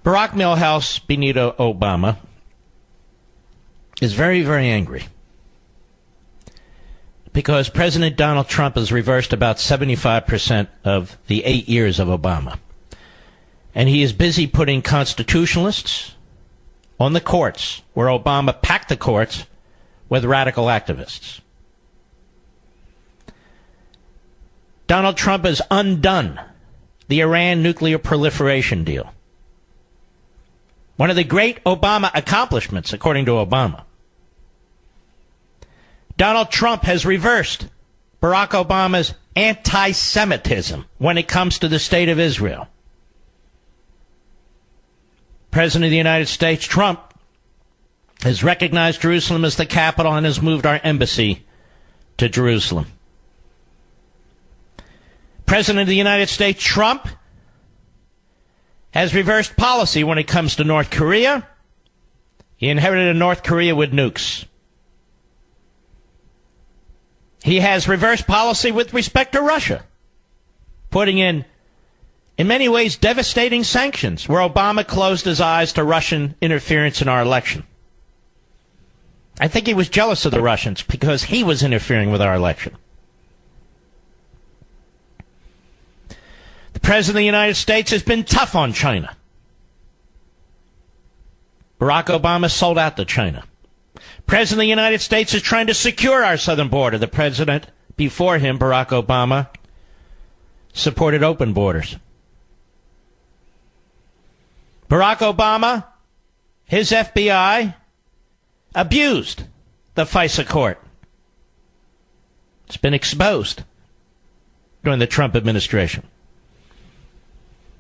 Barack Milhouse Benito Obama is very, very angry because President Donald Trump has reversed about 75% of the 8 years of Obama. And he is busy putting constitutionalists on the courts, where Obama packed the courts with radical activists. Donald Trump has undone the Iran nuclear proliferation deal. One of the great Obama accomplishments, according to Obama. Donald Trump has reversed Barack Obama's anti-Semitism when it comes to the state of Israel. President of the United States, Trump, has recognized Jerusalem as the capital and has moved our embassy to Jerusalem. President of the United States, Trump, has reversed policy when it comes to North Korea. He inherited a North Korea with nukes. He has reversed policy with respect to Russia, putting in many ways, devastating sanctions, where Obama closed his eyes to Russian interference in our election. I think he was jealous of the Russians because he was interfering with our election. The President of the United States has been tough on China. Barack Obama sold out to China. President of the United States is trying to secure our southern border. The president before him, Barack Obama, supported open borders. Barack Obama, his FBI, abused the FISA court. It's been exposed during the Trump administration.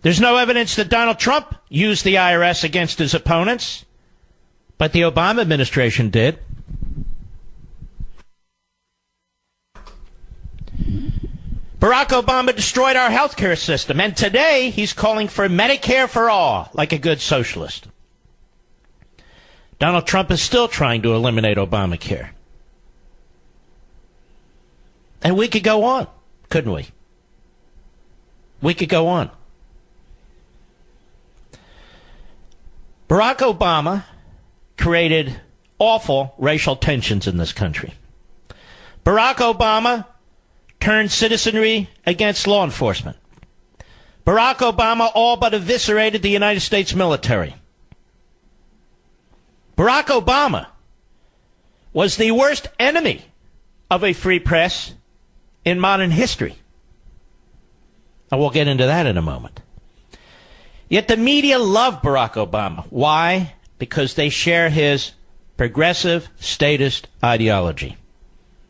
There's no evidence that Donald Trump used the IRS against his opponents, but the Obama administration did. Barack Obama destroyed our health care system, and today he's calling for Medicare for all, like a good socialist. Donald Trump is still trying to eliminate Obamacare. And we could go on, couldn't we? We could go on. Barack Obama created awful racial tensions in this country. Barack Obama turned citizenry against law enforcement. Barack Obama all but eviscerated the United States military. Barack Obama was the worst enemy of a free press in modern history. And we'll get into that in a moment. Yet the media love Barack Obama. Why? Because they share his progressive statist ideology,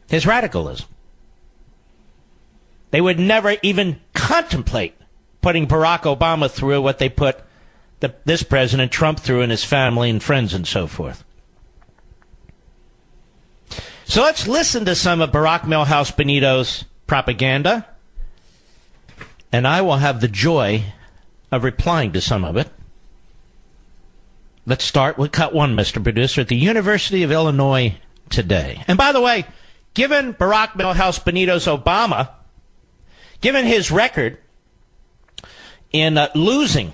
his radicalism. They would never even contemplate putting Barack Obama through what they put this President Trump through and his family and friends and so forth. So let's listen to some of Barack Milhouse Benito's propaganda, and I will have the joy of replying to some of it. Let's start with cut one, Mr. Producer, at the University of Illinois today. And by the way, given Barack Milhouse Benito's Obama, given his record in losing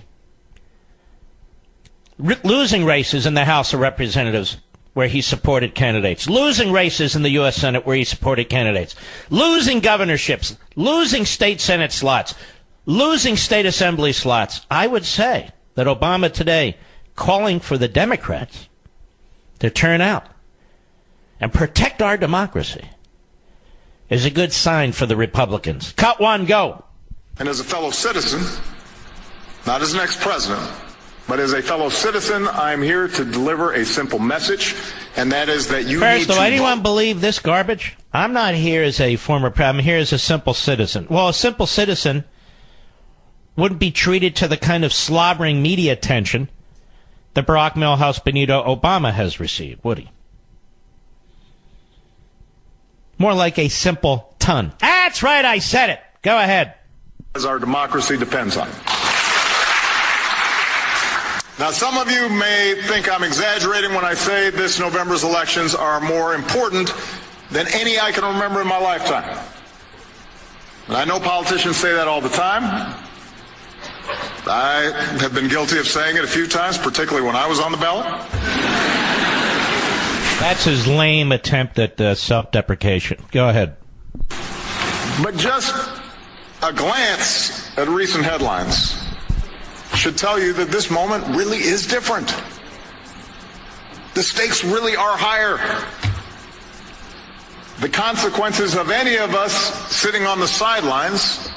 races in the House of Representatives where he supported candidates, losing races in the U.S. Senate where he supported candidates, losing governorships, losing state Senate slots, losing state assembly slots, I would say that Obama today calling for the Democrats to turn out and protect our democracy is a good sign for the Republicans. Cut one, go. And as a fellow citizen, not as an ex-president, but as a fellow citizen, I'm here to deliver a simple message, and that is that you First, need to anyone believe this garbage? I'm not here as a former president. I'm here as a simple citizen. Well, a simple citizen wouldn't be treated to the kind of slobbering media attention that Barack Milhouse Benito Obama has received, would he? More like a simple ton. That's right, I said it. Go ahead. As our democracy depends on. Now, some of you may think I'm exaggerating when I say this November's elections are more important than any I can remember in my lifetime. And I know politicians say that all the time. I have been guilty of saying it a few times, particularly when I was on the ballot. That's his lame attempt at self-deprecation. Go ahead. But just a glance at recent headlines should tell you that this moment really is different. The stakes really are higher. The consequences of any of us sitting on the sidelines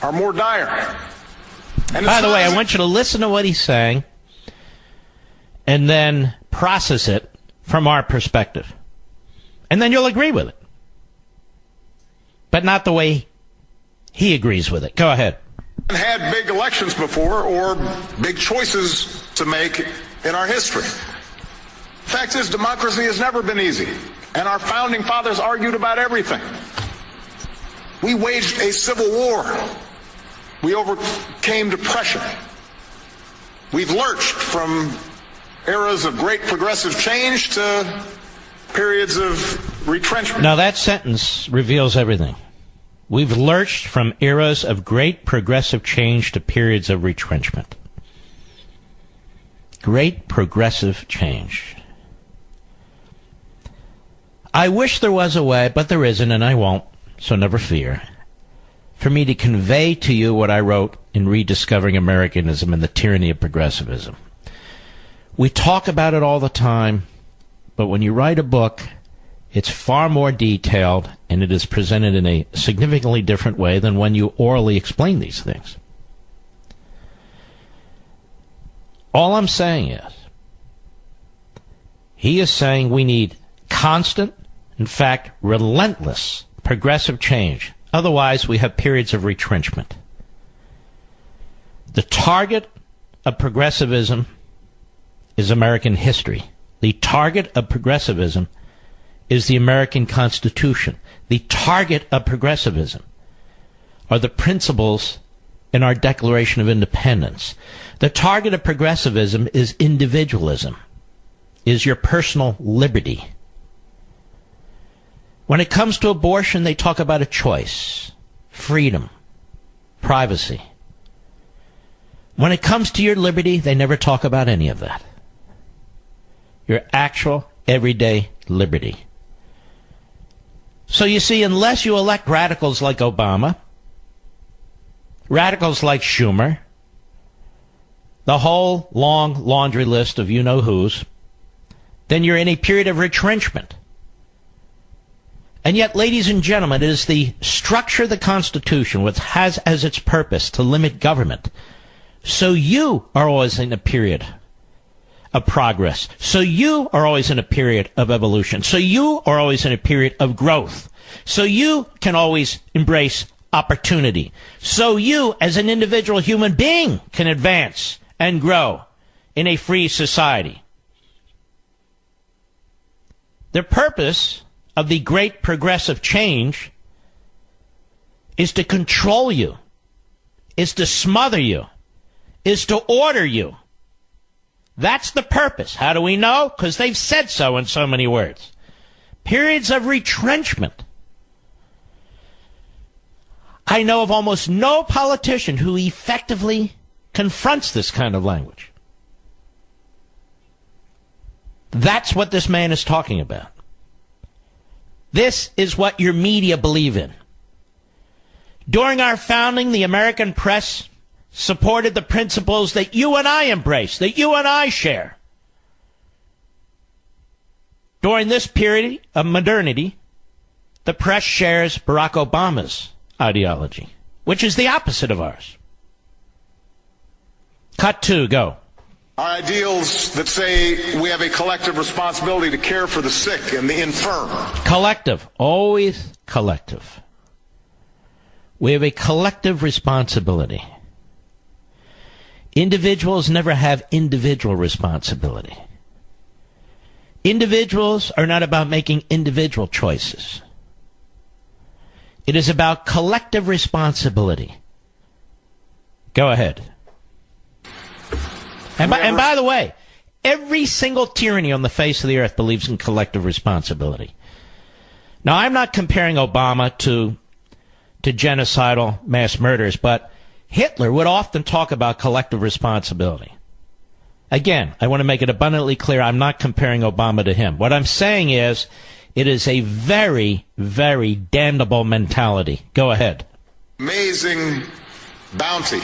are more dire. And by the way, I want you to listen to what he's saying and then process it from our perspective. And then you'll agree with it. But not the way he agrees with it. Go ahead. Had big elections before or big choices to make in our history. Fact is, democracy has never been easy, and our founding fathers argued about everything. We waged a civil war. We overcame depression. We've lurched from eras of great progressive change to periods of retrenchment. Now that sentence reveals everything. We've lurched from eras of great progressive change to periods of retrenchment. Great progressive change. I wish there was a way, but there isn't, and I won't, so never fear, for me to convey to you what I wrote in Rediscovering Americanism and the Tyranny of Progressivism. We talk about it all the time, but when you write a book, it's far more detailed, and it is presented in a significantly different way than when you orally explain these things. All I'm saying is, he is saying we need constant, in fact, relentless progressive change. Otherwise, we have periods of retrenchment. The target of progressivism is American history. The target of progressivism is the American Constitution. The target of progressivism are the principles in our Declaration of Independence. The target of progressivism is individualism, is your personal liberty. When it comes to abortion, they talk about a choice, freedom, privacy. When it comes to your liberty, they never talk about any of that. Your actual, everyday liberty. So you see, unless you elect radicals like Obama, radicals like Schumer, the whole long laundry list of you-know-whos, then you're in a period of retrenchment. And yet, ladies and gentlemen, it is the structure of the Constitution which has as its purpose to limit government. So you are always in a period of progress. So you are always in a period of evolution. So you are always in a period of growth. So you can always embrace opportunity. So you, as an individual human being, can advance and grow in a free society. The purpose of the great progressive change is to control you, is to smother you, is to order you. That's the purpose. How do we know? Because they've said so in so many words. Periods of retrenchment. I know of almost no politician who effectively confronts this kind of language. That's what this man is talking about. This is what your media believe in. During our founding, the American press supported the principles that you and I embrace, that you and I share. During this period of modernity, the press shares Barack Obama's ideology, which is the opposite of ours. Cut 2, go. Our ideals that say we have a collective responsibility to care for the sick and the infirm. Collective, always collective. We have a collective responsibility. Individuals never have individual responsibility. Individuals are not about making individual choices. It is about collective responsibility. Go ahead. And by the way, every single tyranny on the face of the earth believes in collective responsibility. Now, I'm not comparing Obama to genocidal mass murders, but Hitler would often talk about collective responsibility. Again, I want to make it abundantly clear I'm not comparing Obama to him. What I'm saying is it is a very, very damnable mentality. Go ahead. Amazing bounty,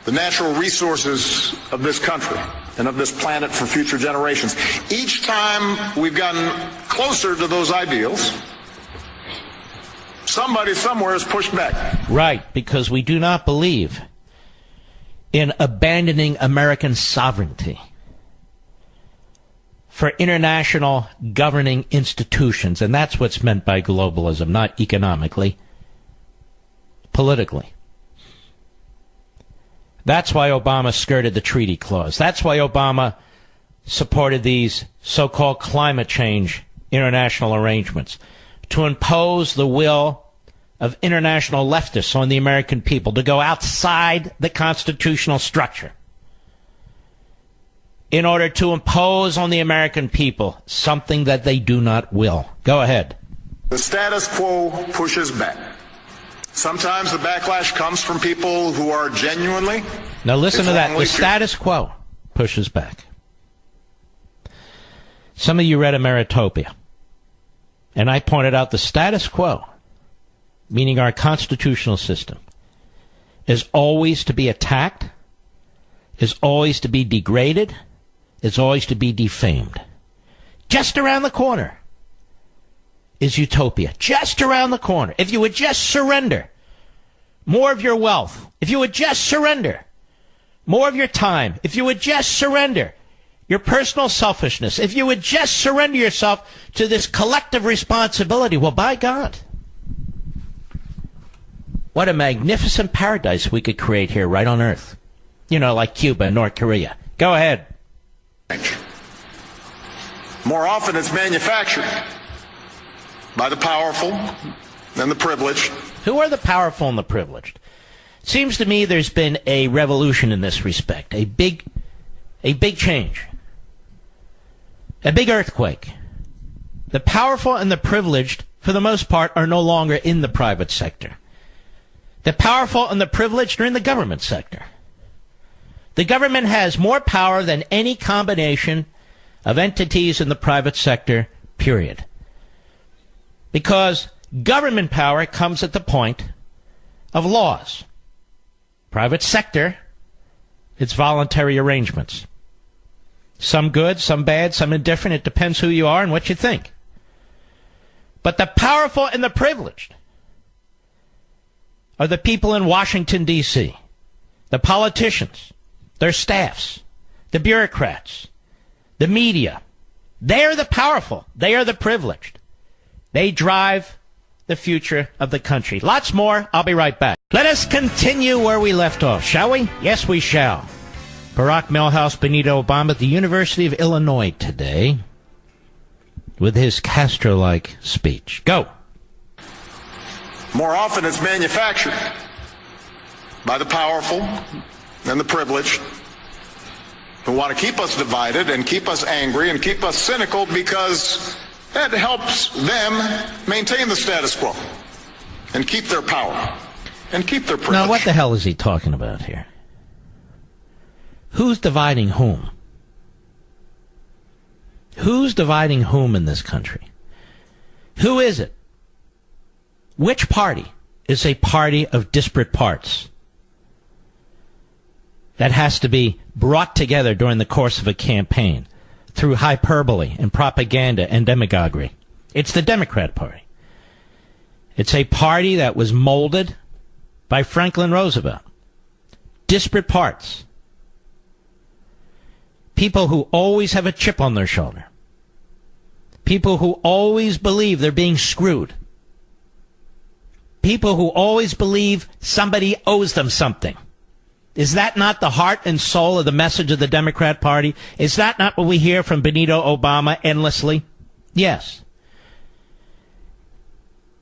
the natural resources of this country and of this planet for future generations. Each time we've gotten closer to those ideals, somebody somewhere has pushed back. Right, because we do not believe in abandoning American sovereignty for international governing institutions. And that's what's meant by globalism, not economically, politically. That's why Obama skirted the treaty clause. That's why Obama supported these so-called climate change international arrangements, to impose the will of international leftists on the American people, to go outside the constitutional structure in order to impose on the American people something that they do not will. Go ahead. The status quo pushes back. Sometimes the backlash comes from people who are genuinely... Now listen to that. The status quo pushes back. Some of you read Ameritopia, and I pointed out the status quo, meaning our constitutional system, is always to be attacked, is always to be degraded, is always to be defamed. Just around the corner is utopia. Just around the corner. If you would just surrender more of your wealth, if you would just surrender more of your time, if you would just surrender your personal selfishness, if you would just surrender yourself to this collective responsibility, well, by God, what a magnificent paradise we could create here right on Earth. You know, like Cuba and North Korea. Go ahead. More often it's manufactured by the powerful and the privileged. Who are the powerful and the privileged? It seems to me there's been a revolution in this respect, a big change, a big earthquake. The powerful and the privileged, for the most part, are no longer in the private sector. The powerful and the privileged are in the government sector. The government has more power than any combination of entities in the private sector, period. Because government power comes at the point of laws. Private sector, it's voluntary arrangements. Some good, some bad, some indifferent. It depends who you are and what you think. But the powerful and the privileged are the people in Washington, D.C., the politicians, their staffs, the bureaucrats, the media. They are the powerful. They are the privileged. They drive the future of the country. Lots more. I'll be right back. Let us continue where we left off, shall we? Yes, we shall. Barack Milhouse Benito Obama at the University of Illinois today with his Castro-like speech. Go. More often it's manufactured by the powerful and the privileged who want to keep us divided and keep us angry and keep us cynical because that helps them maintain the status quo and keep their power and keep their privilege. Now, what the hell is he talking about here? Who's dividing whom? Who's dividing whom in this country? Who is it? Which party is a party of disparate parts that has to be brought together during the course of a campaign through hyperbole and propaganda and demagoguery? It's the Democrat Party. It's a party that was molded by Franklin Roosevelt. Disparate parts. People who always have a chip on their shoulder. People who always believe they're being screwed. People who always believe somebody owes them something. Is that not the heart and soul of the message of the Democrat Party? Is that not what we hear from Benito Obama endlessly? Yes.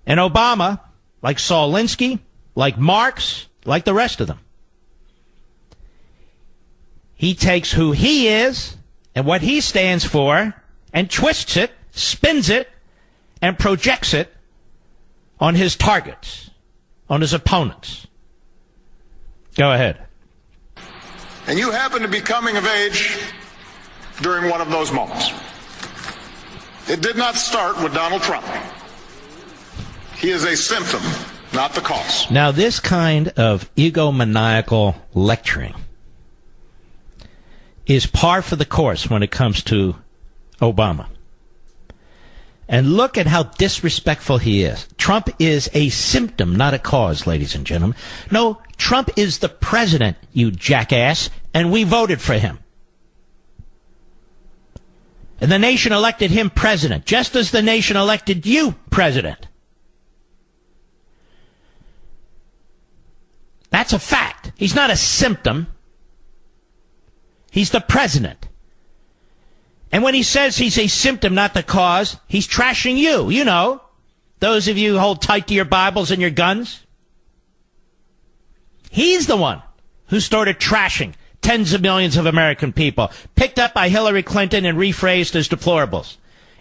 And Obama, like Saul Alinsky, like Marx, like the rest of them, he takes who he is and what he stands for and twists it, spins it, and projects it on his targets, on his opponents. Go ahead. And you happen to be coming of age during one of those moments. It did not start with Donald Trump. He is a symptom, not the cause. Now, this kind of egomaniacal lecturing is par for the course when it comes to Obama. And look at how disrespectful he is. Trump is a symptom, not a cause, ladies and gentlemen. No, Trump is the president, you jackass, and we voted for him. And the nation elected him president, just as the nation elected you president. That's a fact. He's not a symptom. He's the president. And when he says he's a symptom, not the cause, he's trashing you. You know, those of you who hold tight to your Bibles and your guns. He's the one who started trashing tens of millions of American people, picked up by Hillary Clinton and rephrased as deplorables.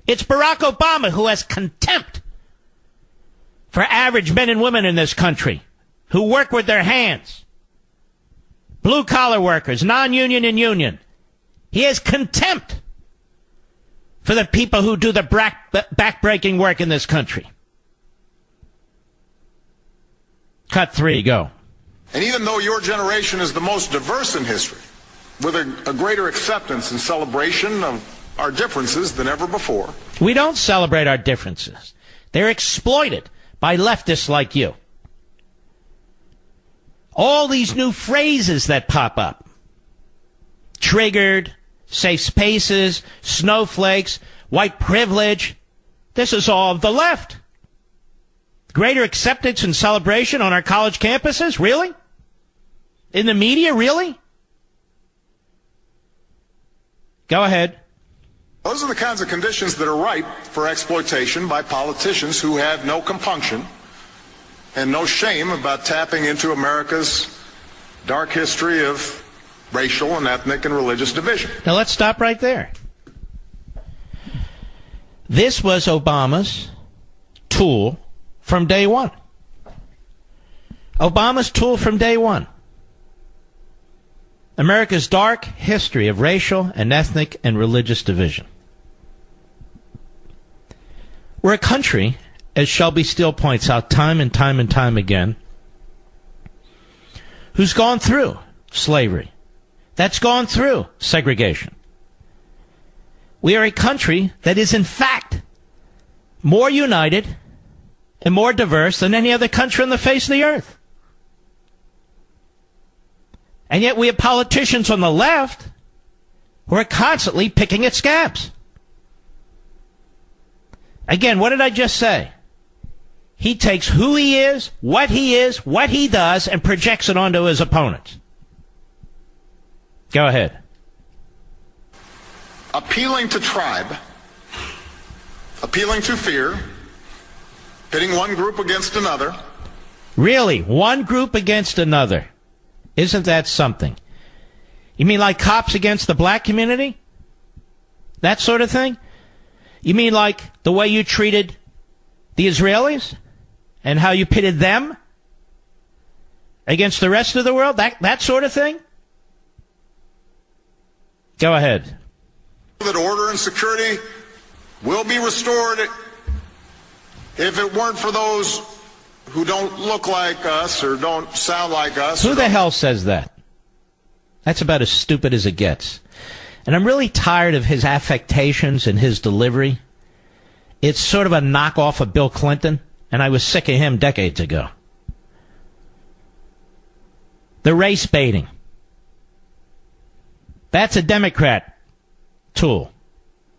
It's Barack Obama who has contempt for average men and women in this country who work with their hands. Blue-collar workers, non-union and union. He has contempt for the people who do the back-breaking work in this country. Cut 3, go. And even though your generation is the most diverse in history, with a greater acceptance and celebration of our differences than ever before. We don't celebrate our differences. They're exploited by leftists like you. All these new phrases that pop up. Triggered, safe spaces, snowflakes, white privilege. This is all of the left. Greater acceptance and celebration on our college campuses? Really? In the media? Really? Go ahead. Those are the kinds of conditions that are ripe for exploitation by politicians who have no compunction and no shame about tapping into America's dark history of racial and ethnic and religious division. Now let's stop right there. This was Obama's tool from day one. Obama's tool from day one. America's dark history of racial and ethnic and religious division. We're a country, as Shelby Steele points out time and time and time again, who's gone through slavery, that's gone through segregation. We are a country that is, in fact, more united and more diverse than any other country on the face of the earth. And yet we have politicians on the left who are constantly picking at scabs. Again, what did I just say? He takes who he is, what he does, and projects it onto his opponents. Go ahead. Appealing to tribe, appealing to fear, pitting one group against another. Really? One group against another? Isn't that something? You mean like cops against the black community? That sort of thing? You mean like the way you treated the Israelis and how you pitted them against the rest of the world? That sort of thing? Go ahead. That order and security will be restored if it weren't for those who don't look like us or don't sound like us. Who the hell says that? That's about as stupid as it gets. And I'm really tired of his affectations and his delivery. It's sort of a knockoff of Bill Clinton, and I was sick of him decades ago. The race baiting. That's a Democrat tool.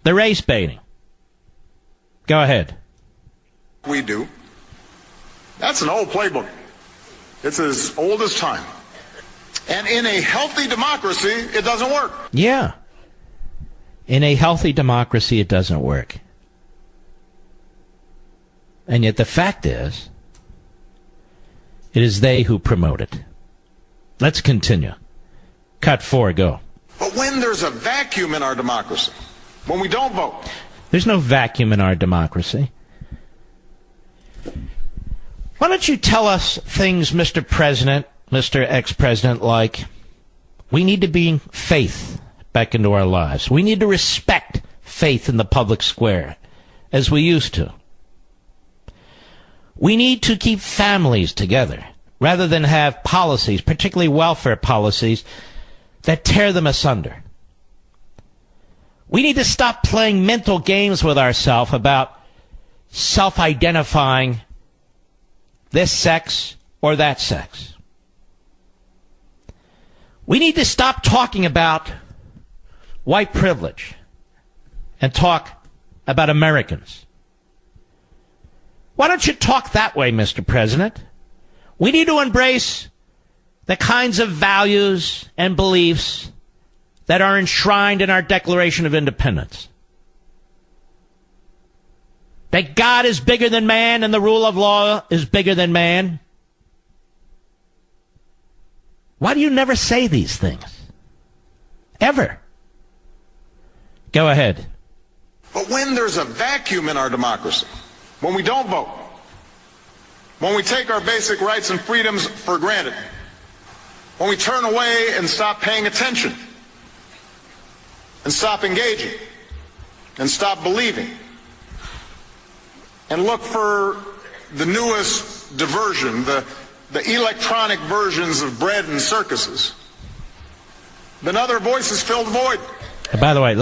The race baiting. Go ahead. We do. That's an old playbook. It's as old as time. And in a healthy democracy, it doesn't work. Yeah. In a healthy democracy, it doesn't work. And yet the fact is, it is they who promote it. Let's continue. Cut 4, go. But when there's a vacuum in our democracy, when we don't vote. There's no vacuum in our democracy. Why don't you tell us things, Mr. President, Mr. Ex-President, like, we need to bring faith back into our lives. We need to respect faith in the public square as we used to. We need to keep families together rather than have policies, particularly welfare policies, that tear them asunder. We need to stop playing mental games with ourselves about self-identifying this sex or that sex. We need to stop talking about white privilege and talk about Americans. Why don't you talk that way, Mr. President? We need to embrace the kinds of values and beliefs that are enshrined in our Declaration of Independence. That God is bigger than man and the rule of law is bigger than man. Why do you never say these things? Ever. Go ahead. But when there's a vacuum in our democracy, when we don't vote, when we take our basic rights and freedoms for granted, when we turn away and stop paying attention, and stop engaging, and stop believing, and look for the newest diversion, the electronic versions of bread and circuses, then other voices fill the void. By the way,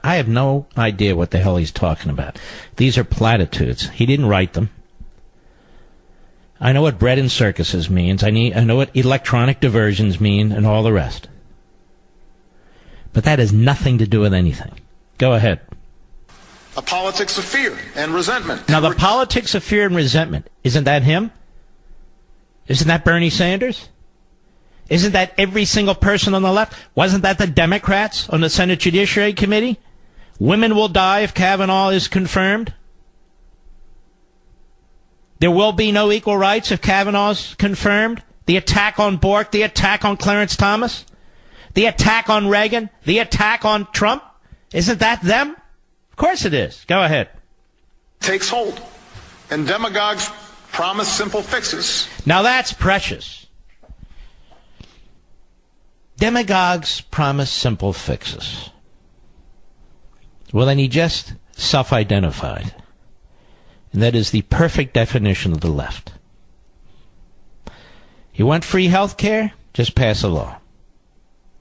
I have no idea what the hell he's talking about. These are platitudes. He didn't write them. I know what bread and circuses means. I know what electronic diversions mean and all the rest. But that has nothing to do with anything. Go ahead. A politics of fear and resentment. Now, the politics of fear and resentment, isn't that him? Isn't that Bernie Sanders? Isn't that every single person on the left? Wasn't that the Democrats on the Senate Judiciary Committee? Women will die if Kavanaugh is confirmed. There will be no equal rights if Kavanaugh's confirmed. The attack on Bork, the attack on Clarence Thomas, the attack on Reagan, the attack on Trump. Isn't that them? Of course it is. Go ahead. Takes hold. And demagogues promise simple fixes. Now that's precious. Demagogues promise simple fixes. Well, then he just self-identified. And that is the perfect definition of the left. You want free health care? Just pass a law.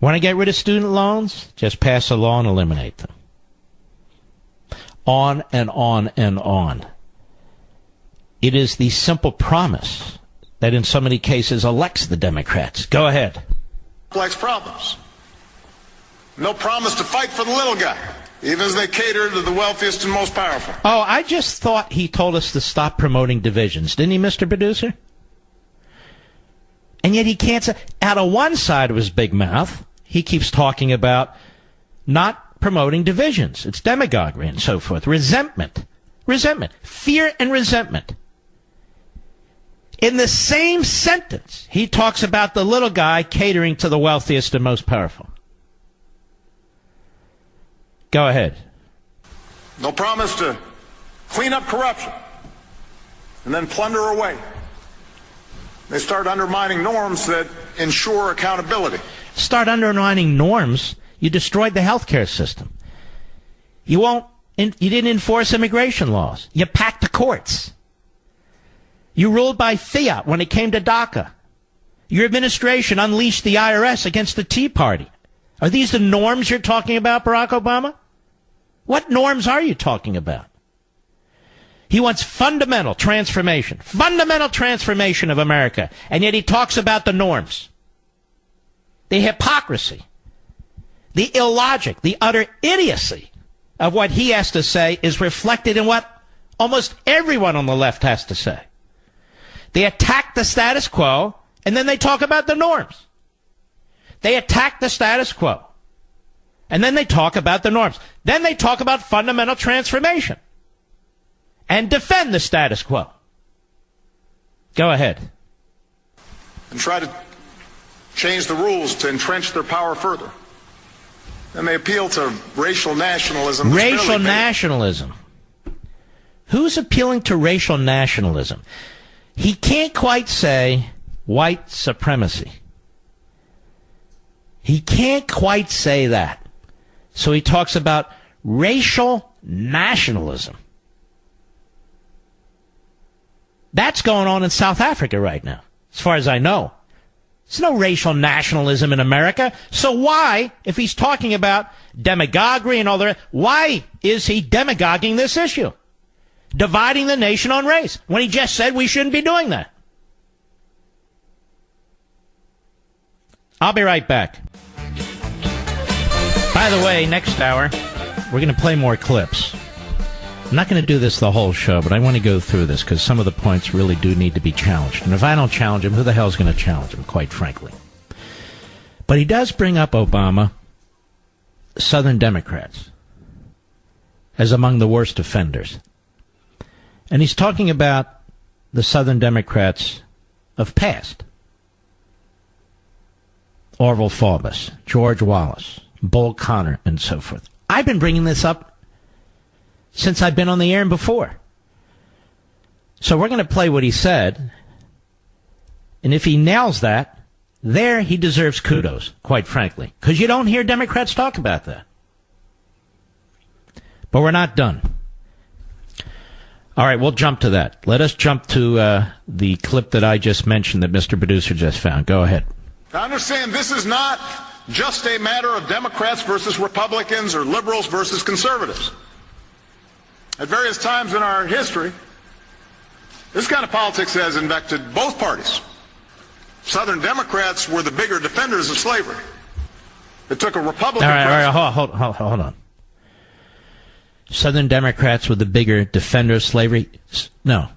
Want to get rid of student loans? Just pass a law and eliminate them. On and on and on. It is the simple promise that in so many cases elects the Democrats. Go ahead. Complex problems. No promise to fight for the little guy, even as they cater to the wealthiest and most powerful. Oh, I just thought he told us to stop promoting divisions. Didn't he, Mr. Producer? And yet he can't say, out of one side of his big mouth, he keeps talking about not promoting divisions. It's demagoguery and so forth. Resentment. Resentment. Fear and resentment. In the same sentence, he talks about the little guy catering to the wealthiest and most powerful. Go ahead. No promise to clean up corruption and then plunder away. They start undermining norms that ensure accountability. Start undermining norms. You destroyed the healthcare system. You didn't enforce immigration laws. You packed the courts. You ruled by fiat when it came to DACA. Your administration unleashed the IRS against the Tea Party. Are these the norms you're talking about, Barack Obama? What norms are you talking about? He wants fundamental transformation of America, and yet he talks about the norms. The hypocrisy, the illogic, the utter idiocy of what he has to say is reflected in what almost everyone on the left has to say. They attack the status quo, and then they talk about the norms. They attack the status quo, and then they talk about the norms. Then they talk about fundamental transformation and defend the status quo. Go ahead. And try to change the rules to entrench their power further. And they appeal to racial nationalism. Racial nationalism. Who's appealing to racial nationalism? He can't quite say white supremacy. He can't quite say that. So he talks about racial nationalism. That's going on in South Africa right now, as far as I know. There's no racial nationalism in America. So why, if he's talking about demagoguery and all the rest, why is he demagoguing this issue? Dividing the nation on race, when he just said we shouldn't be doing that. I'll be right back. By the way, next hour, we're going to play more clips. I'm not going to do this the whole show, but I want to go through this because some of the points really do need to be challenged. And if I don't challenge him, who the hell is going to challenge him, quite frankly? But he does bring up Obama, Southern Democrats, as among the worst offenders. And he's talking about the Southern Democrats of past. Orville Faubus, George Wallace, Bull Connor, and so forth. I've been bringing this up since I've been on the air and before. So we're going to play what he said. And if he nails that, there he deserves kudos, quite frankly. Because you don't hear Democrats talk about that. But we're not done. All right, we'll jump to that. Let us jump to the clip that I just mentioned that Mr. Producer just found. Go ahead. Now understand, this is not just a matter of Democrats versus Republicans or liberals versus conservatives. At various times in our history, this kind of politics has infected both parties. Southern Democrats were the bigger defenders of slavery. It took a Republican... All right, hold on. Southern Democrats were the bigger defender of slavery? No.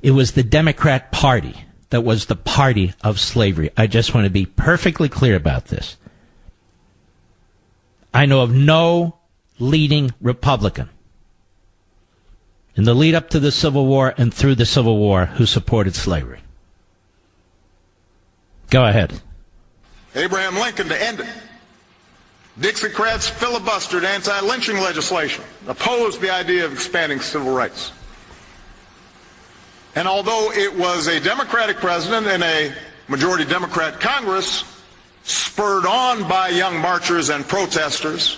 It was the Democrat Party that was the party of slavery. I just want to be perfectly clear about this. I know of no leading Republican in the lead up to the Civil War and through the Civil War who supported slavery. Go ahead. Abraham Lincoln to end it. Dixiecrats filibustered anti-lynching legislation, opposed the idea of expanding civil rights. And although it was a Democratic president and a majority Democrat Congress, spurred on by young marchers and protesters,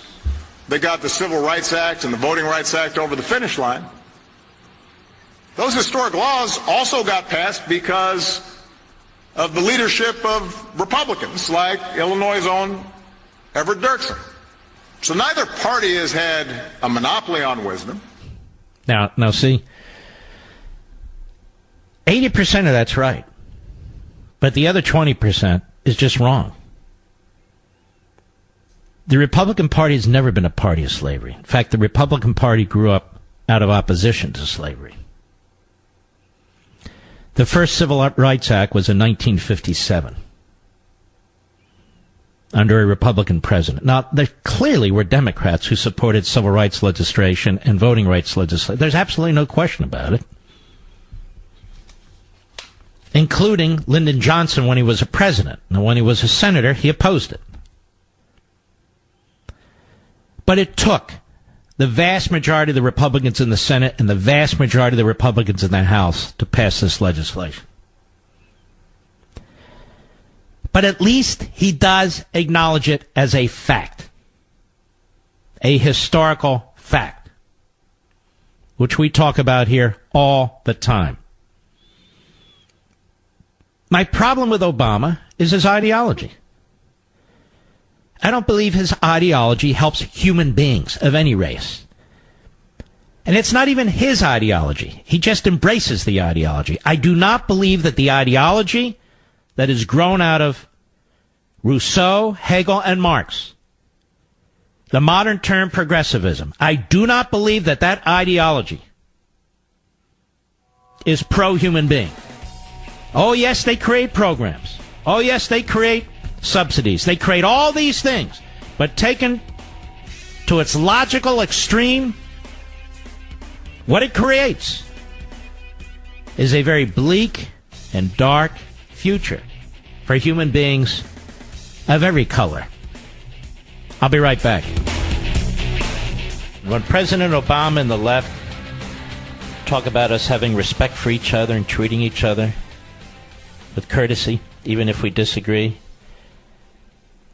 they got the Civil Rights Act and the Voting Rights Act over the finish line. Those historic laws also got passed because of the leadership of Republicans like Illinois' own Everett Dirksen. So neither party has had a monopoly on wisdom. Now see, 80% of that's right. But the other 20% is just wrong. The Republican Party has never been a party of slavery. In fact, the Republican Party grew up out of opposition to slavery. The first Civil Rights Act was in 1957 under a Republican president. Now, there clearly were Democrats who supported civil rights legislation and voting rights legislation. There's absolutely no question about it. Including Lyndon Johnson when he was a president. And when he was a senator, he opposed it. But it took the vast majority of the Republicans in the Senate and the vast majority of the Republicans in the House to pass this legislation. But at least he does acknowledge it as a fact. A historical fact. Which we talk about here all the time. My problem with Obama is his ideology. I don't believe his ideology helps human beings of any race. And it's not even his ideology. He just embraces the ideology. I do not believe that the ideology that is grown out of Rousseau, Hegel, and Marx, the modern term progressivism, I do not believe that that ideology is pro-human being. Oh, yes, they create programs. Oh, yes, they create subsidies. They create all these things. But taken to its logical extreme, what it creates is a very bleak and dark future for human beings of every color. I'll be right back. When President Obama and the left talk about us having respect for each other and treating each other with courtesy, even if we disagree.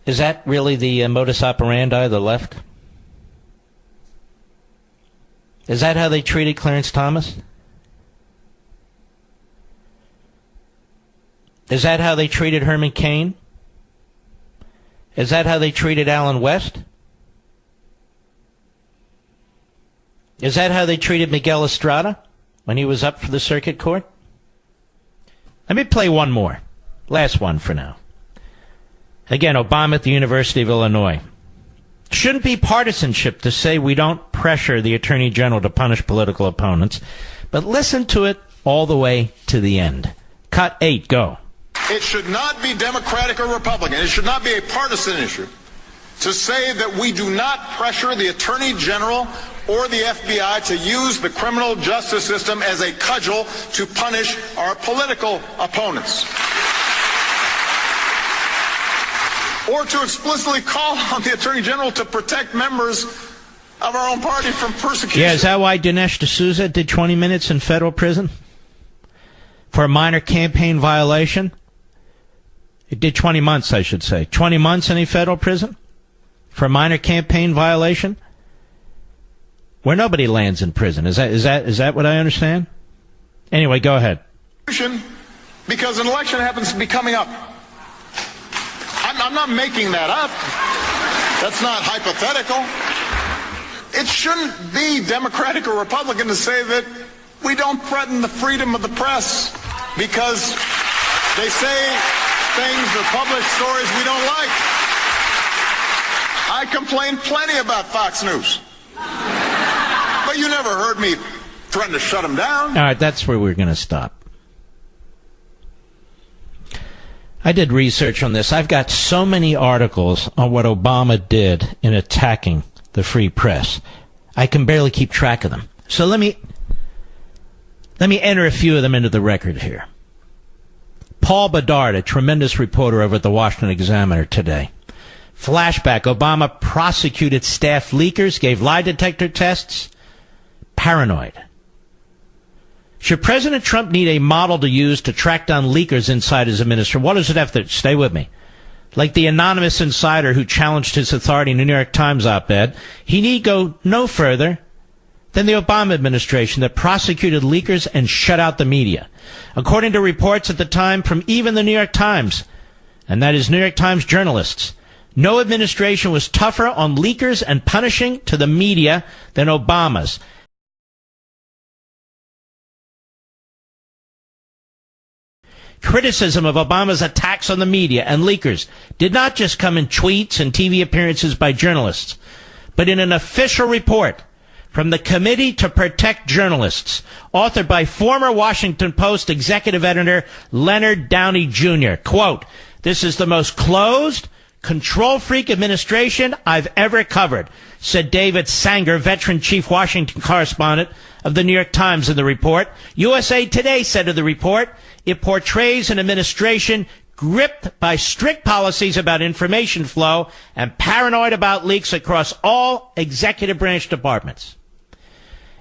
Is that really the modus operandi of the left? Is that how they treated Clarence Thomas? Is that how they treated Herman Cain? Is that how they treated Alan West? Is that how they treated Miguel Estrada when he was up for the circuit court? Let me play one more. Last one for now. Again, Obama at the University of Illinois. Shouldn't be partisanship to say we don't pressure the Attorney General to punish political opponents, but listen to it all the way to the end. Cut 8, go. It should not be Democratic or Republican. It should not be a partisan issue to say that we do not pressure the Attorney General or the FBI to use the criminal justice system as a cudgel to punish our political opponents. Or to explicitly call on the Attorney General to protect members of our own party from persecution. Yeah, is that why Dinesh D'Souza did 20 minutes in federal prison? For a minor campaign violation? It did 20 months, I should say. 20 months in a federal prison? For a minor campaign violation? Where nobody lands in prison. Is that what I understand? Anyway, go ahead. Because an election happens to be coming up. I'm not making that up. That's not hypothetical. It shouldn't be Democratic or Republican to say that we don't threaten the freedom of the press because they say things or publish stories we don't like. I complain plenty about Fox News. But you never heard me threaten to shut them down. All right, that's where we're going to stop. I did research on this. I've got so many articles on what Obama did in attacking the free press. I can barely keep track of them. So let me enter a few of them into the record here. Paul Bedard, a tremendous reporter over at the Washington Examiner today. Flashback, Obama prosecuted staff leakers, gave lie detector tests. Paranoid. Should President Trump need a model to use to track down leakers inside his administration? What does it have to, stay with me, like the anonymous insider who challenged his authority in the New York Times op-ed, he need go no further than the Obama administration that prosecuted leakers and shut out the media. According to reports at the time from even the New York Times, and that is New York Times journalists, no administration was tougher on leakers and punishing to the media than Obama's. Criticism of Obama's attacks on the media and leakers did not just come in tweets and TV appearances by journalists, but in an official report from the Committee to Protect Journalists, authored by former Washington Post executive editor Leonard Downey Jr. Quote, "This is the most closed, control-freak administration I've ever covered," said David Sanger, veteran chief Washington correspondent of the New York Times in the report. USA Today said of the report, it portrays an administration gripped by strict policies about information flow and paranoid about leaks across all executive branch departments.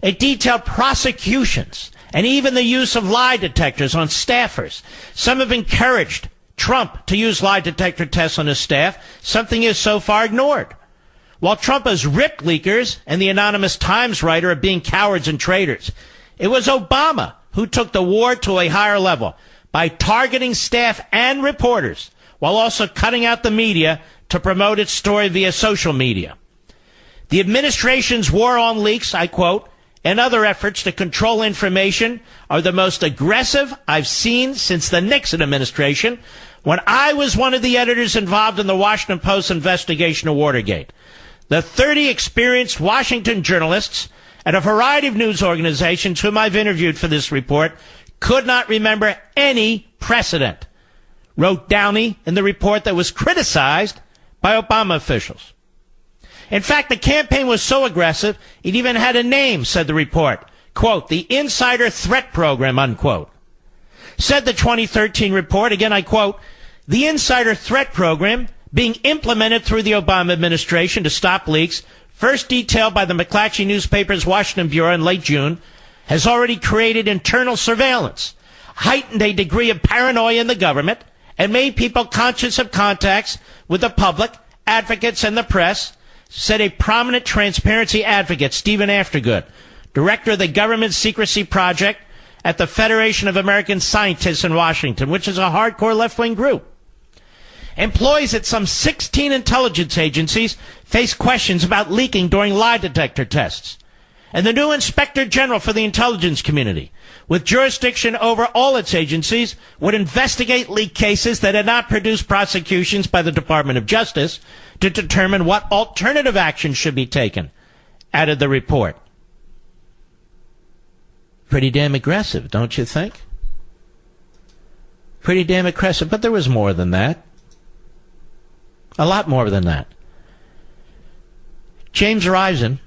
It detailed prosecutions and even the use of lie detectors on staffers. Some have encouraged Trump to use lie detector tests on his staff, something he has so far ignored. While Trump has ripped leakers and the anonymous Times writer of being cowards and traitors, it was Obama who took the war to a higher level by targeting staff and reporters while also cutting out the media to promote its story via social media. The administration's war on leaks, I quote, and other efforts to control information are the most aggressive I've seen since the Nixon administration, when I was one of the editors involved in the Washington Post investigation of Watergate. The 30 experienced Washington journalists at a variety of news organizations whom I've interviewed for this report could not remember any precedent, wrote Downey in the report that was criticized by Obama officials. In fact, the campaign was so aggressive, it even had a name, said the report. Quote, the Insider Threat Program, unquote. Said the 2013 report, again I quote, the Insider Threat Program being implemented through the Obama administration to stop leaks, first detailed by the McClatchy newspaper's Washington Bureau in late June, has already created internal surveillance, heightened a degree of paranoia in the government and made people conscious of contacts with the public, advocates, and the press, said a prominent transparency advocate, Stephen Aftergood, director of the Government Secrecy Project at the Federation of American Scientists in Washington, which is a hardcore left-wing group. Employees at some 16 intelligence agencies face questions about leaking during lie detector tests. And the new Inspector General for the intelligence community, with jurisdiction over all its agencies, would investigate leak cases that had not produced prosecutions by the Department of Justice to determine what alternative action should be taken, added the report. Pretty damn aggressive, don't you think? Pretty damn aggressive, but there was more than that. A lot more than that. James Risen,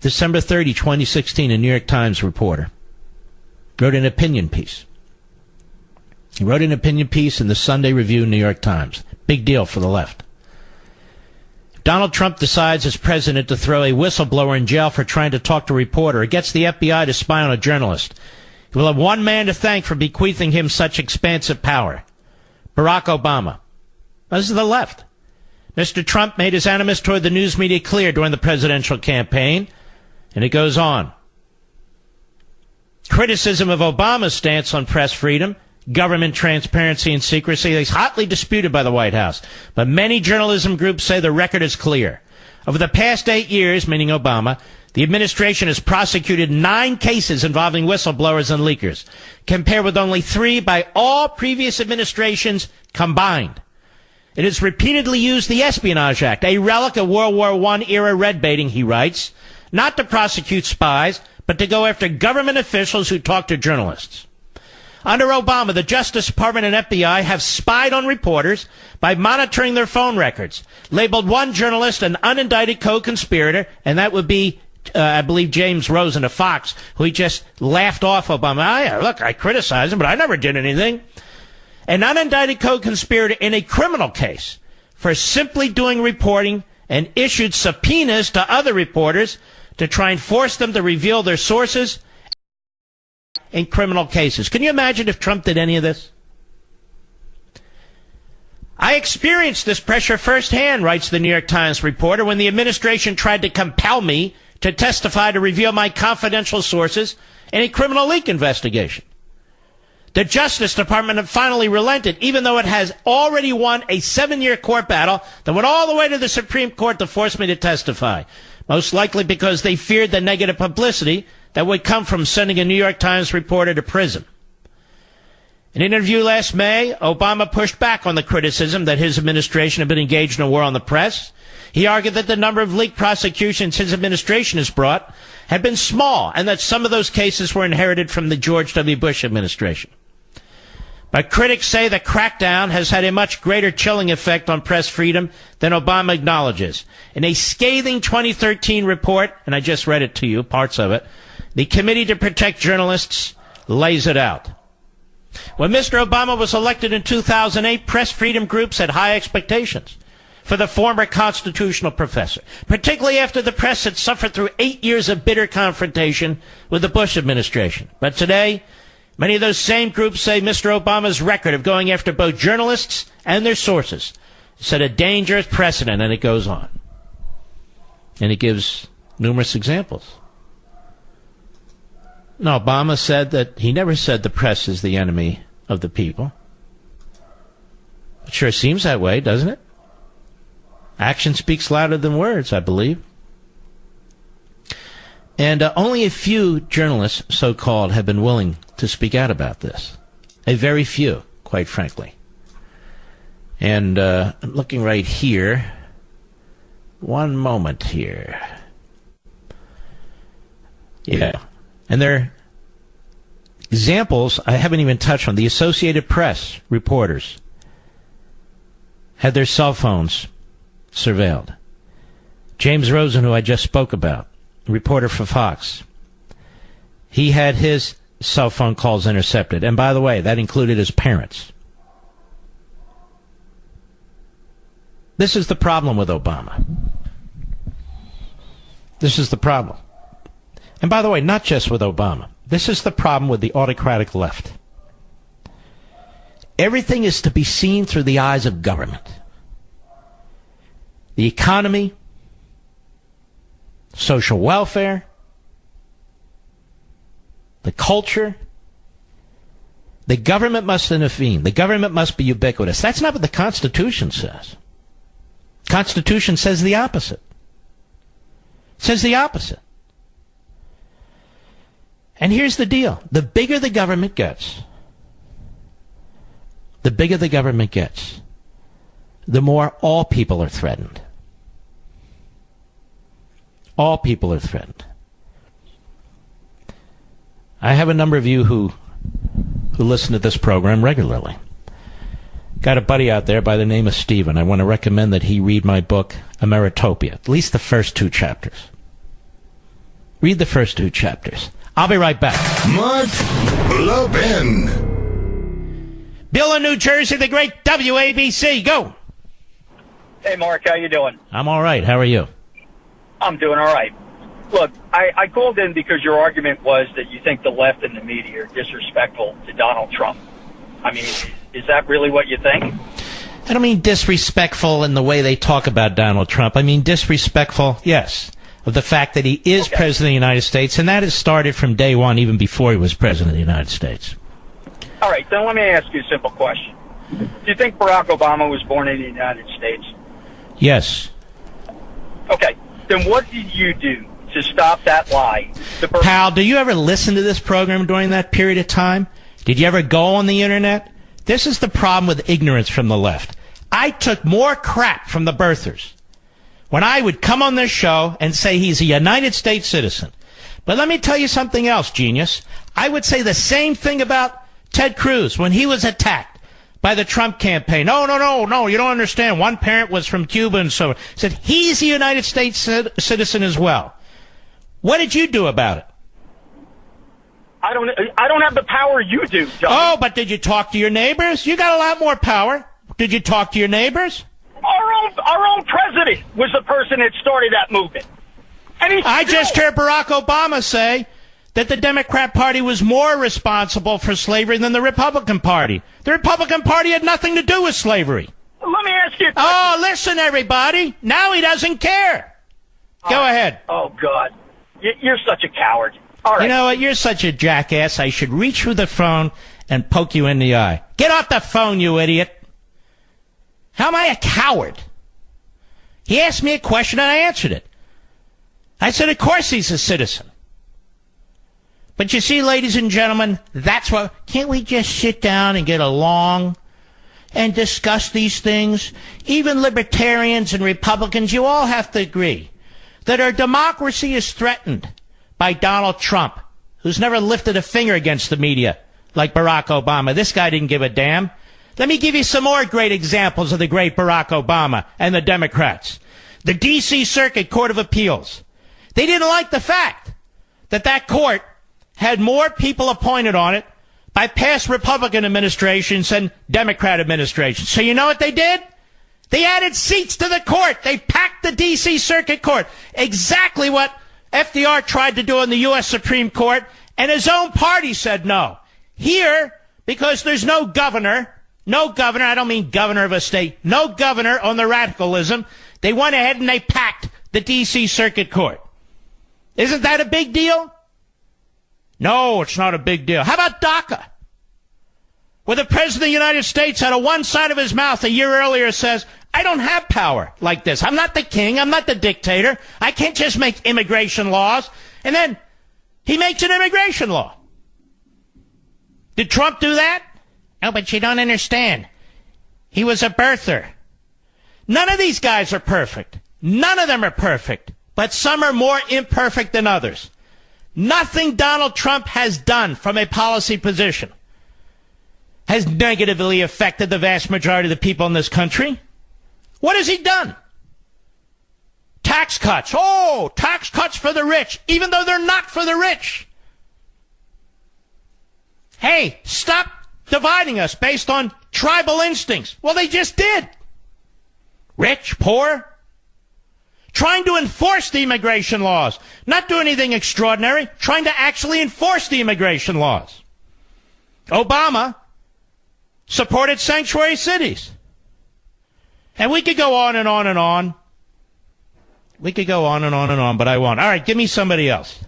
December 30, 2016, a New York Times reporter, wrote an opinion piece. He wrote an opinion piece in the Sunday Review, New York Times. Big deal for the left. Donald Trump decides as president to throw a whistleblower in jail for trying to talk to a reporter, or gets the FBI to spy on a journalist. He will have one man to thank for bequeathing him such expansive power: Barack Obama. This is the left. Mr. Trump made his animus toward the news media clear during the presidential campaign, and it goes on. Criticism of Obama's stance on press freedom, government transparency, and secrecy is hotly disputed by the White House, but many journalism groups say the record is clear. Over the past 8 years, meaning Obama, the administration has prosecuted 9 cases involving whistleblowers and leakers, compared with only 3 by all previous administrations combined. It has repeatedly used the Espionage Act, a relic of World War I era red baiting, he writes, not to prosecute spies, but to go after government officials who talk to journalists. Under Obama, the Justice Department and FBI have spied on reporters by monitoring their phone records, labeled one journalist an unindicted co-conspirator, and that would be, I believe, James Rosen of Fox, who he just laughed off Obama. Look, I criticize him, but I never did anything. An unindicted co-conspirator in a criminal case for simply doing reporting, and issued subpoenas to other reporters to try and force them to reveal their sources in criminal cases. Can you imagine if Trump did any of this? I experienced this pressure firsthand, writes the New York Times reporter, when the administration tried to compel me to testify to reveal my confidential sources in a criminal leak investigation. The Justice Department finally relented, even though it has already won a 7-year court battle that went all the way to the Supreme Court to force me to testify, most likely because they feared the negative publicity that would come from sending a New York Times reporter to prison. In an interview last May, Obama pushed back on the criticism that his administration had been engaged in a war on the press. He argued that the number of leaked prosecutions his administration has brought had been small, and that some of those cases were inherited from the George W. Bush administration. But critics say the crackdown has had a much greater chilling effect on press freedom than Obama acknowledges. In a scathing 2013 report, and I just read it to you, parts of it, the Committee to Protect Journalists lays it out. When Mr. Obama was elected in 2008, press freedom groups had high expectations for the former constitutional professor, particularly after the press had suffered through 8 years of bitter confrontation with the Bush administration. But today, many of those same groups say Mr. Obama's record of going after both journalists and their sources set a dangerous precedent, and it goes on. And it gives numerous examples. No, Obama said that he never said the press is the enemy of the people. It sure seems that way, doesn't it? Action speaks louder than words, I believe. And only a few journalists, so-called, have been willing to speak out about this. A very few, quite frankly. And I'm looking right here. One moment here. Yeah. And there are examples I haven't even touched on. The Associated Press reporters had their cell phones surveilled. James Rosen, who I just spoke about, reporter for Fox, he had his cell phone calls intercepted. And by the way, that included his parents. This is the problem with Obama. This is the problem. And by the way, not just with Obama. This is the problem with the autocratic left. Everything is to be seen through the eyes of government. The economy, social welfare, the culture. The government must intervene. The government must be ubiquitous. That's not what the Constitution says. Constitution says the opposite. It says the opposite. And here's the deal. The bigger the government gets, the more all people are threatened. All people are threatened. I have a number of you who listen to this program regularly. Got a buddy out there by the name of Stephen. I want to recommend that he read my book, Ameritopia, at least the first 2 chapters. Read the first 2 chapters. I'll be right back. Mark Levin. Bill in New Jersey, the great WABC. Go. Hey, Mark, how you doing? I'm all right. How are you? I'm doing all right. Look, I called in because your argument was that you think the left and the media are disrespectful to Donald Trump. I mean, is that really what you think? I don't mean disrespectful in the way they talk about Donald Trump. I mean disrespectful, yes, of the fact that he is president of the United States, and that has started from day one, even before he was president of the United States. All right, then let me ask you a simple question. Do you think Barack Obama was born in the United States? Yes. Okay, then what did you do to stop that lie? Pal, do you ever listen to this program during that period of time? Did you ever go on the internet? This is the problem with ignorance from the left. I took more crap from the birthers when I would come on this show and say he's a United States citizen. But let me tell you something else, genius. I would say the same thing about Ted Cruz when he was attacked by the Trump campaign. No, you don't understand. One parent was from Cuba and so on. Said he's a United States citizen as well. What did you do about it? I don't have the power you do, John. Oh, but did you talk to your neighbors? You got a lot more power. Did you talk to your neighbors? Our own president was the person that started that movement. And I just heard Barack Obama say that the Democrat Party was more responsible for slavery than the Republican Party. The Republican Party had nothing to do with slavery. Let me ask you a question. Oh, listen, everybody. Now he doesn't care. Go ahead. Oh, God. You're such a coward. All right. You know what? You're such a jackass. I should reach through the phone and poke you in the eye. Get off the phone, you idiot. How am I a coward? He asked me a question and I answered it. I said, of course he's a citizen. But you see, ladies and gentlemen, that's why. Can't we just sit down and get along and discuss these things? Even libertarians and Republicans, you all have to agree that our democracy is threatened by Donald Trump, who's never lifted a finger against the media like Barack Obama. This guy didn't give a damn. Let me give you some more great examples of the great Barack Obama and the Democrats. The D.C. Circuit Court of Appeals. They didn't like the fact that that court had more people appointed on it by past Republican administrations than Democrat administrations. So you know what they did? They added seats to the court. They packed the D.C. Circuit Court. Exactly what FDR tried to do in the U.S. Supreme Court, and his own party said no. Here, because there's no governor, I don't mean governor of a state, no governor on the radicalism, they went ahead and they packed the D.C. Circuit Court. Isn't that a big deal? No, it's not a big deal. How about DACA? Where the President of the United States out of one side of his mouth a year earlier says, I don't have power like this. I'm not the king. I'm not the dictator. I can't just make immigration laws. And then he makes an immigration law. Did Trump do that? No, but you don't understand. He was a birther. None of these guys are perfect. None of them are perfect. But some are more imperfect than others. Nothing Donald Trump has done from a policy position has negatively affected the vast majority of the people in this country. What has he done? Tax cuts. Oh, tax cuts for the rich, even though they're not for the rich. Hey, stop dividing us based on tribal instincts. Well, they just did. Rich, poor. trying to enforce the immigration laws. Not do anything extraordinary, trying to actually enforce the immigration laws. Obama supported sanctuary cities. And we could go on and on and on. We could go on and on and on, but I won't. All right, give me somebody else.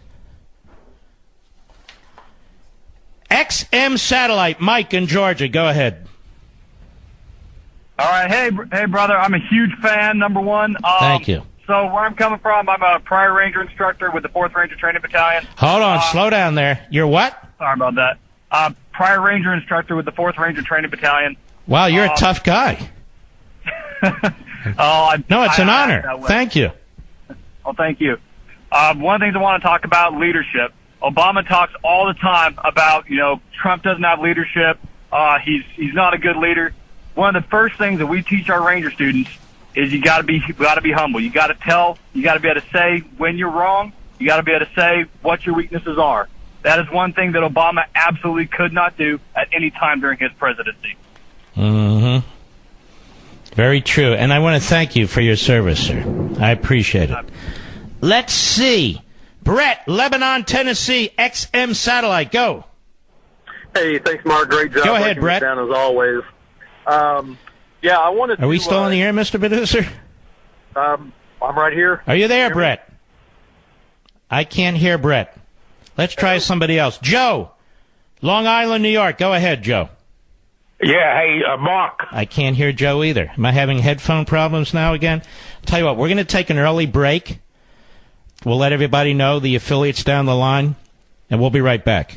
XM Satellite, Mike in Georgia. Go ahead. All right. Hey, brother. I'm a huge fan, number one. Thank you. So where I'm coming from, I'm a prior Ranger instructor with the 4th Ranger Training Battalion. Hold on. Slow down there. You're what? Sorry about that. Prior Ranger instructor with the 4th Ranger Training Battalion. Wow, you're a tough guy. No, it's an honor. Thank you. Well, thank you. One of the things I want to talk about, leadership. Obama talks all the time about, Trump doesn't have leadership. He's not a good leader. One of the first things that we teach our Ranger students is you got to be humble. You got to be able to say when you're wrong. You got to be able to say what your weaknesses are. That is one thing that Obama absolutely could not do at any time during his presidency. Mm-hmm. Very true. And I want to thank you for your service, sir. I appreciate it. Let's see. Brett, Lebanon, Tennessee, XM Satellite. Go. Hey, thanks, Mark. Great job. Go ahead, Brett. Down as always. I wanted. Are we still on the air, Mr. Producer? I'm right here. Are you there, Brett? I can't hear Brett. Let's try somebody else. Joe, Long Island, New York. Go ahead, Joe. Yeah, hey, Mark. I can't hear Joe either. Am I having headphone problems now again? I'll tell you what, we're going to take an early break. We'll let everybody know, the affiliates down the line, and we'll be right back.